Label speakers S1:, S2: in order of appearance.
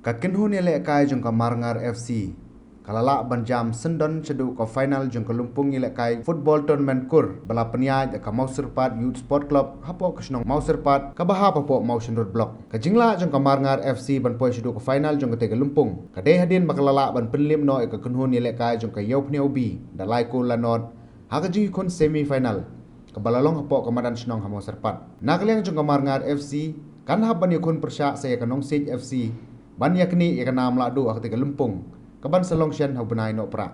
S1: Kakinhu ni lekai jong ka Marngar FC. Kalala banjam sendon cedu ke final jong ke lumpung ni lekai football tournament kur bala peniai ka Mawsyrpat Youth Sport Club hapo kesnong Mawsyrpat ka baha papo Mawsyrpat Block. Ka jingla jong ka Marngar FC ban poi cedu ke final jong ke lumpung. Ka dei hadin makalala ban penlim no ka kinhu ni lekai jong ka yau pni obi dalai ko lanot ha ka jingi kon semi final. Ka balalong hapo ka madan snong ha Mawsyrpat. Nakliang jong ka Marngar FC kan haban yakun persya saya ka Nongsej FC ban yakni yakana mladu ak te lumpung kaban salong sian hau benai no pra.